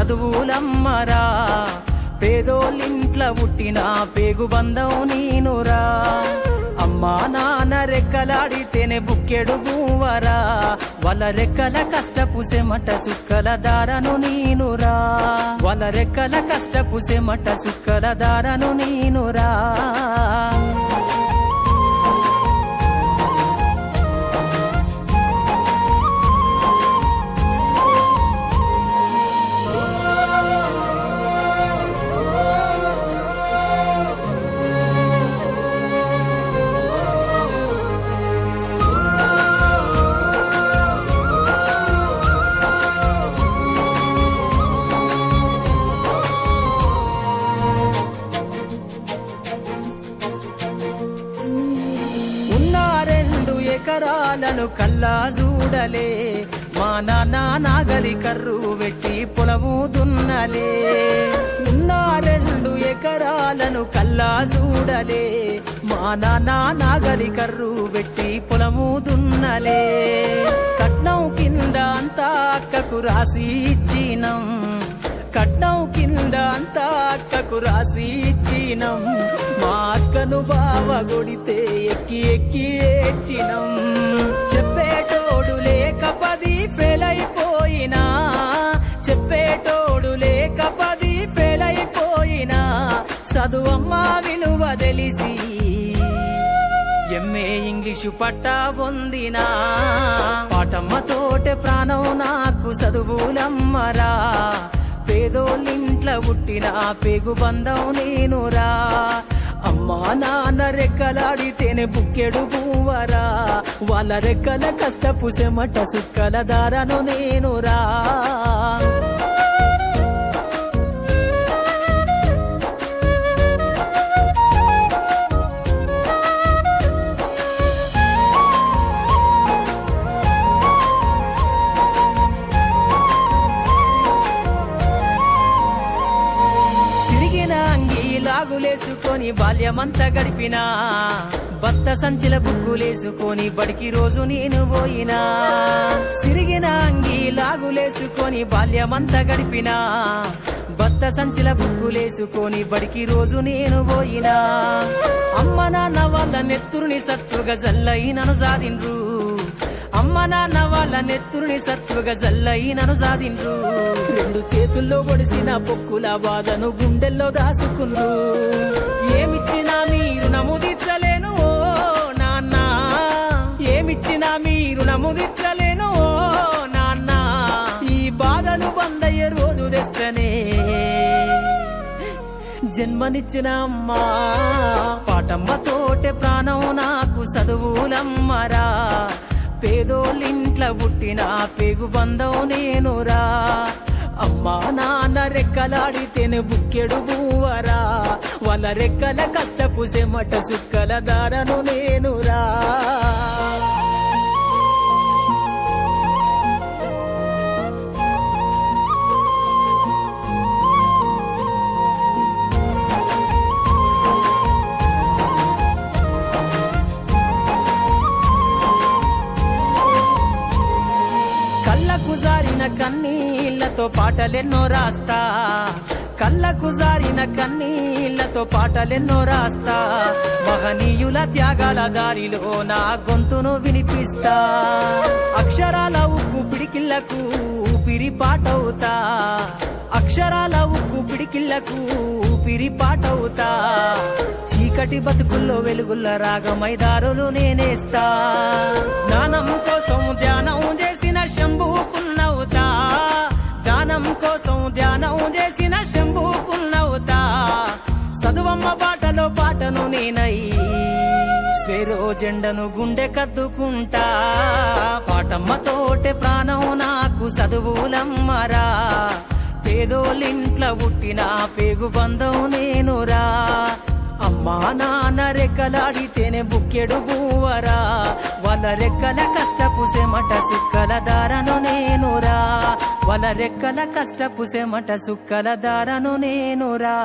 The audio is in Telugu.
చదువులమ్మరా, పేదోళ్ళింట్ల పుట్టిన పేగు బంధం నేనురా. అమ్మా నాన్న రెక్కలాడితేనే బుక్కెడు బూవరా, వాళ్ళ రెక్కల కష్టపు సెమట సుక్కల దారను నేనురా, వాళ్ళ రెక్కల కష్టపు సెమట సుక్కల దారను నేనురా. ఎకరాలను కల్లా చూడలే, మా నాన్న నాగలి కర్రు వెట్టి పొలము దున్నలే. ఉన్న 2 ఎకరాలను కల్లా చూడలే, మా నాన్న నాగలి కర్రు వెట్టి పొలము దున్నలే. కట్నం కింద అంతా అక్కకు రాసి ఇచ్చినం, కట్నం కింద అంతా అక్కకు రాసి ఇచ్చినం. మా అక్కను బావ కొడితే ఎక్కి ఎక్కి ఏడ్చినం. చెప్పేటోడు లేక 10 ఫెయిలైపోయినా, చెప్పేటోడు లేక 10 ఫెయిలైపోయినా, చదువమ్మా విలువ తెలిసి ఎంఏ ఇంగ్లీషు పట్టా పొందినా. పాటమ్మతోటే ప్రాణం నాకు చదువులమ్మరా, పేదోళ్ళింట్ల పుట్టిన పేగు బంధం నేనురా. అమ్మా నాన్న రెక్కలాడితేనే బుక్కెడు బూవరా, వాళ్ళ రెక్కల కష్టపు సెమట సుక్కల దారను నేనురా. లాగులేసుకొని బాల్యమంతా గడిపినా, భర్త సంచిల బుక్కులేసుకొని బడికి రోజు నేను పోయినా. సిరిగిన అంగి లాగులేసుకొని బాల్యమంతా గడిపినా, భర్త సంచిల బుక్కులేసుకొని బడికి రోజు నేను పోయినా. అమ్మ నాన్న వాళ్ళ నెత్తురుని సత్తుగా జల్లయి నన్ను సాధిండ్రు, అమ్మ నాన్న వాళ్ళ నెత్తురుని సత్తుగా జల్లయి నన్ను సాధిండ్రు. 2 చేతుల్లో పొడిసిన పొక్కుల బాధను గుండెల్లో దాసుకుండ్రు. ఏమిచ్చినా మీరు నముదిచ్చలేను ఓ నాన్న, ఏమిచ్చినా మీరు నముదిచ్చలేను ఓ నాన్న. ఈ బాధను బందయ్యే రోజు తెస్తనే జన్మనిచ్చిన అమ్మా, పాటమ్మతోటే ప్రాణం నాకు చదువులమ్మరా, పేదోళ్ళింట్ల పుట్టిన పేగు బంధం నేనురా. అమ్మా నాన్న రెక్కలాడితేనే బుక్కెడు బూవరా, వాళ్ళ రెక్కల కష్టపు సెమట సుక్కల దారను నేనురా. కళ్ళకు జారిన కన్నీళ్లతో పాటలెన్నో రాస్తా, కళ్ళకు జారిన కన్నీళ్లతో పాటలెన్నో రాస్తా. మహనీయుల త్యాగాల దారిలో నా గొంతును వినిపిస్తా. అక్షరాల ఉక్కు పిడికిళ్లకు ఊపిరి పాటవుతా, అక్షరాల ఉక్కు పిడికిళ్లకు ఊపిరి పాటవుతా. చీకటి బతుకుల్లో వెలుగుల్ల రాగమై దారులు నేనేస్తా. జ్ఞానం కోసం ధ్యానం చేసిన శంభుకున్నవుతా, జ్ఞానం కోసం ధ్యానం చేసిన శంభుకున్నవుతా. చదువమ్మ బాటలో పాటను నేనై స్వేరో జెండను గుండె కద్దుకుంటా. పాటమ్మతోటే ప్రాణం నాకు చదువులమ్మరా, పేదోళ్ళింట్ల పుట్టిన పేగు బంధం నేనురా. అమ్మా నాన్న రెక్కలాడితేనే బుక్కెడు బూవరా, వాళ్ళ రెక్కల కష్టపు సెమట సుక్కల దారను నేనురా, వాళ్ళ రెక్కల కష్టపు సెమట సుక్కల దారను నేనురా.